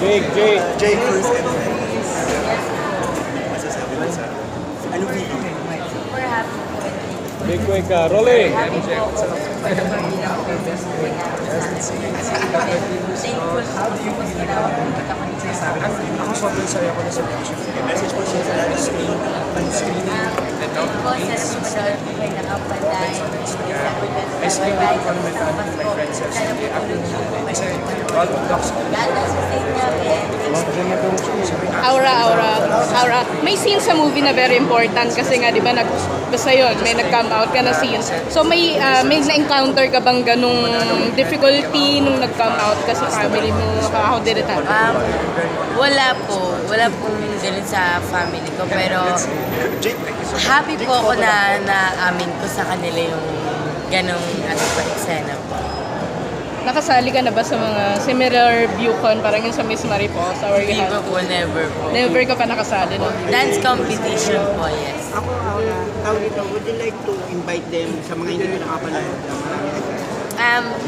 Jake first and then masasabi mo sa anong feeling? Super happy po. Big quick, rolling! Happy po ako. Thankful How do you feel now? Ako sobrang saya ko na sa picture. Message mo siya sa screen, on-screen. Thank po sa napanood ko kayo nakapanday. I still have one of my family, my friends have said, I said, all of dogs. Aura. May scene sa movie na very important kasi nga, di ba, basta yun, may nag-come out ka na scene. So may na-encounter ka bang ganung difficulty nung nag-come out ka sa family mo? How did it happen? Wala po ganun sa family ko, pero happy po ako na naamin ko sa kanila yung ganong eksena po. Nakasali ka na ba sa mga similar ViewCon, parang yung sa Miss Mariposa? Or Hindi po, never po. Never ka pa nakasali, no? Dance competition po, yes. Ako, would you like to invite them sa mga hindi ko nakapanood?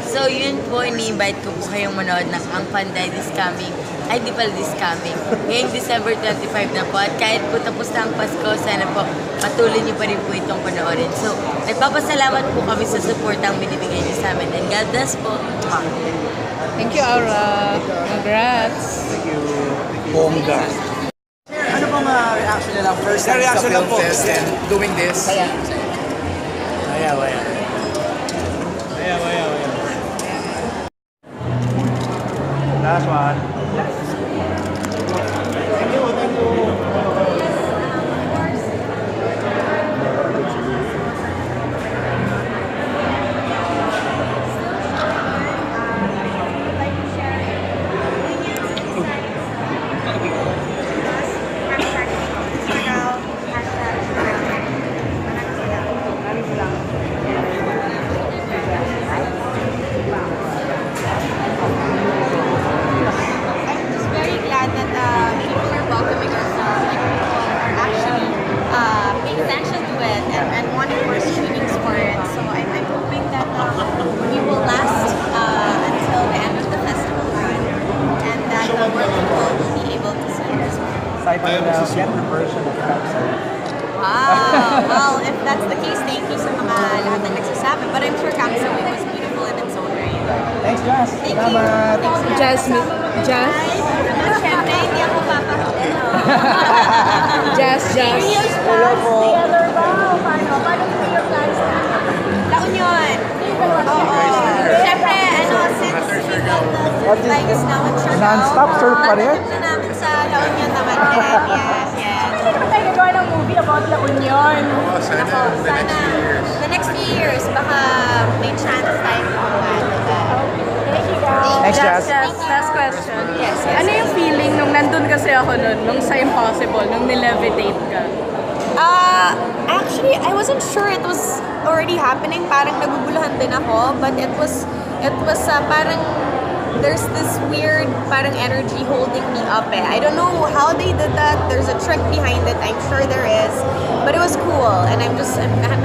So yun po, ini-invite ko po kayong manood ng Ang Panday this coming. Ay, di pala this coming. Ngayong December 25 na po. At kahit po tapos na ang Pasko, sana po patuloy niyo pa rin po itong panoorin. So, nagpapasalamat po kami sa supportang binibigay niyo sa amin. And God bless po. Thank you, Aura. Congrats. Bongga. Ano bang reaction nila first time sa film fest and doing this? Waya. Last one. I'm just very glad that people are welcoming us, are actually paying attention to it and wanting more screenings for it. So I'm hoping that we will last until the end of the festival run and that more people will be able to see it as well. Aside from the theater version of the episode. Wow! Well, if that's the case, thank you sa mga lahat ng nagsasabi. But I'm sure Kamsawi was beautiful in its own right. Thanks, Jazz. Thank you. Thanks for Jasmine. Jazz? Siyempre, hindi ako papakita. Jazz. Hello po. Paano po yung plans na? La Union. Oo. Siyempre, since we got the bike is now in Siargao. Non-stop surf pa rin? Tatanggap na namin sa La Union naman din. Yes. Hindi naman tayo nagawa ng movie about La Union. Ako, sana the next few years, baka may chance tayo Thanks, Jazz. Last question. Yes. Ano yung feeling nung nandun kasi ako nun, nung sa Impossible, nung nilevitate ka? Actually, I wasn't sure it was already happening. Parang naguguluhan din ako, but it was parang there's this weird parang energy holding me up eh. I don't know how they did that. There's a trick behind it. I'm sure there is, but it was cool, and I'm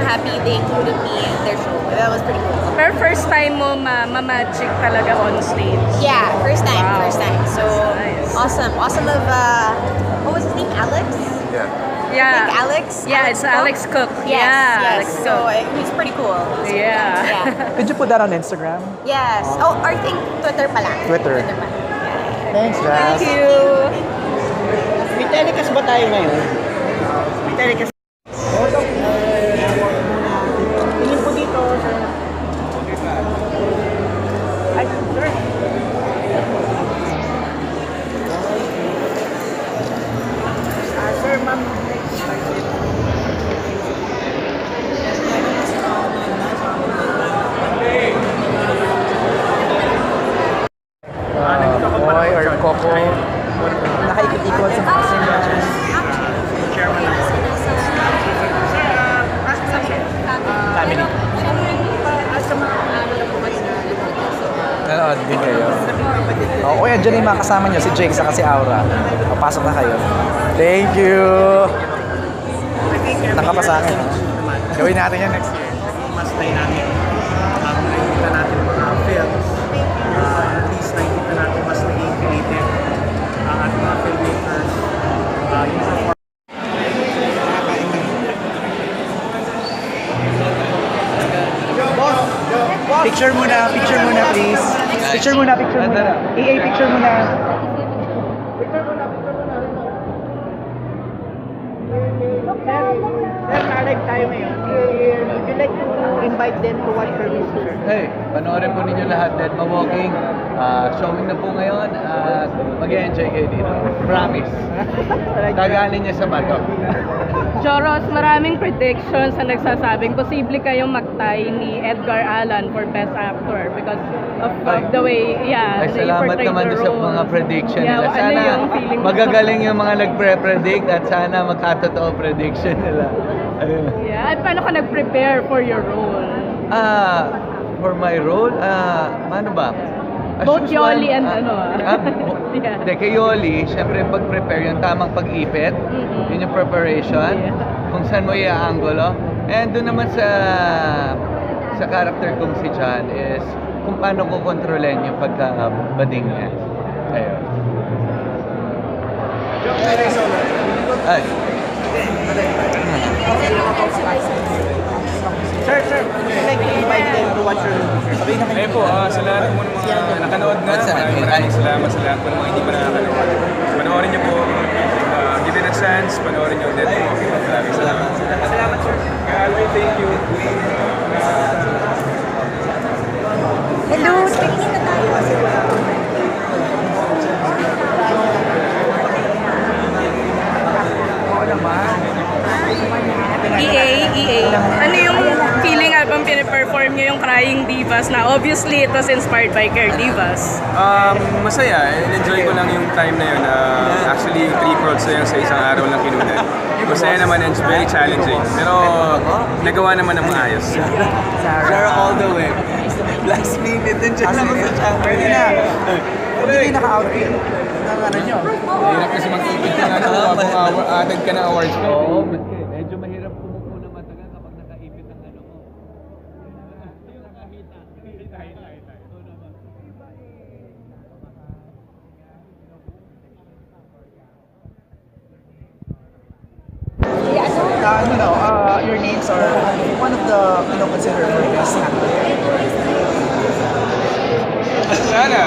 happy they included me in their show. That was pretty cool. Pero first time mo ma-magic talaga on stage. Yeah, first time. Wow. So Nice. awesome of what was his name? Alex. Yeah. Like Alex? Yeah, it's Alex Cook. Yes, Yeah, yes. Alex So Cook. he's pretty cool. Yeah. Yeah. Did you put that on Instagram? Yes. Oh, I think Twitter pala. Twitter. pa. Yeah. Thanks, Jazz. Thank you. May telecast ba tayo ngayon? May telecast. Tingin po dito, sir. Ay, sir. Sir, ma'am. Boy or Coco. Nakaikot-ikot sa family. Nanood din kayo. O, kuya, dyan yung mga kasama nyo, si Jake saka si Aura. Papasok na kayo. Thank you! Nakapa sa akin. Gawin natin yan next year. Mas dynamic. Nakikita natin mga films. At least nakikita natin mas naging creative. Picture muna, picture muna. EA, picture muna. Sir, nalig tayo ngayon. Would you like to invite them to watch your music? Hey, panoorin po ninyo lahat Dead Ma Walking. Showing na po ngayon at mag-enjoy kayo dito. Promise. Kaganin niya sa bato. Joros, maraming predictions na nagsasabing posible kayong magtay ni Edgar Allan for Best Actor because of the way, Ay, he salamat portrayed naman the doon sa role. mga prediction Yeah, nila. ano Sana yung feeling mo? magagaling yung mga nagpre-predict at sana magkatotoo prediction nila. Ayun. Yeah, paano ka nag-prepare for your role? For my role, ano ba? As Both usual, Yoli and ano Yeah. Hindi, kay Yoli, syempre pag-prepare yung tamang pag-ipit, yun yung preparation, Yeah. kung saan mo i-aangulo. And doon naman sa character kong si John is kung paano ko kontrolin yung pagka-bading niya. Ayun. Ay. Sir, would you like to invite them to watch your music? Sabihin na kayo. Ayun po, sa lahat po ng mga nakanood na, maraming salamat sa lahat po ng mga hindi pa nakakanood. Panoorin niyo po, give it a chance, panoorin niyo Dead Ma Walking. Maraming salamat. Salamat, sir. Alvin, thank you. Hello, tingin na tayo. EA, ano yung feeling habang piniperform niyo yung Crying Divas na obviously it was inspired by Care Divas? Masaya. Enjoy ko lang yung time na yun. Actually, 3 crowds na yun sa isang araw lang kinunan. Masaya naman and it's very challenging. Pero nagawa naman ng maayos. Sarah all the way. Last minute din siya naman sa chamber. Hindi na. Hindi kayo naka-outfit. Ang ano nyo. Hirap kasi mag-ipit ka na atag ka na awards ko. Oo, medyo mahirap kumupo na matagal kapag nakaipit ang ano mo. Your names are one of the considered for best actor. Sana,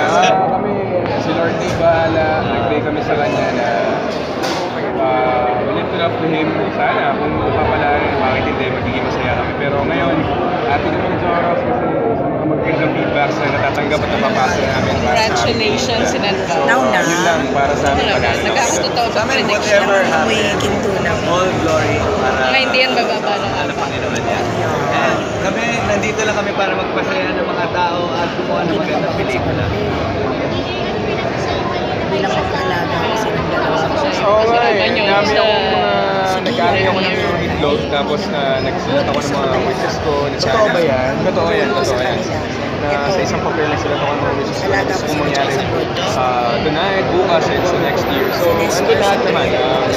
kami, si Lord Day bahala, nag-pray kami sa kanya na lift it up to Him. Sana, kung papalaan, bakit hindi, magiging masaya kami. Pero ngayon, atin naman Joros kasi sa mga magandang feedbacks na natatanggap at napapasa namin. Congratulations, Sinanta. Yun lang para sa amin pag-asa. Nagkakatotoo ba prediction? Whatever happens, all glory para Mga hindi yan bababa na. ano Panginoon niya. And kami, nandito lang kami para magpasaya ng mga tao at kumuha ng magandang pelikula. Bilang mag-alaga ko silang dalawa. Oo nga eh. Kasi Dami sa- akong nag-ari ako ng itlog tapos nagsulat ako ng mga wishes ko. Totoo ba yan? Totoo yan, totoo yan. Na sa isang papel na sila ng mga wishes ko. Gusto kong mangyari tonight, bukas, and sa next year. So, andun lahat naman.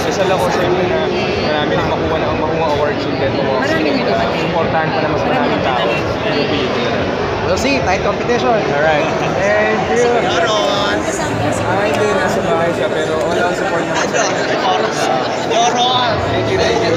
Isal ako sa inyo na marami rin makuha awards yung Dead Ma Walking. Marami rin dumating. Supportahan pa naman sa maraming tao. Yung pelikula na. We'll see, tight competition. Alright. And you. Hindi, nasa bahay siya, pero wala ang support niya sa akin. Thank you, thank you.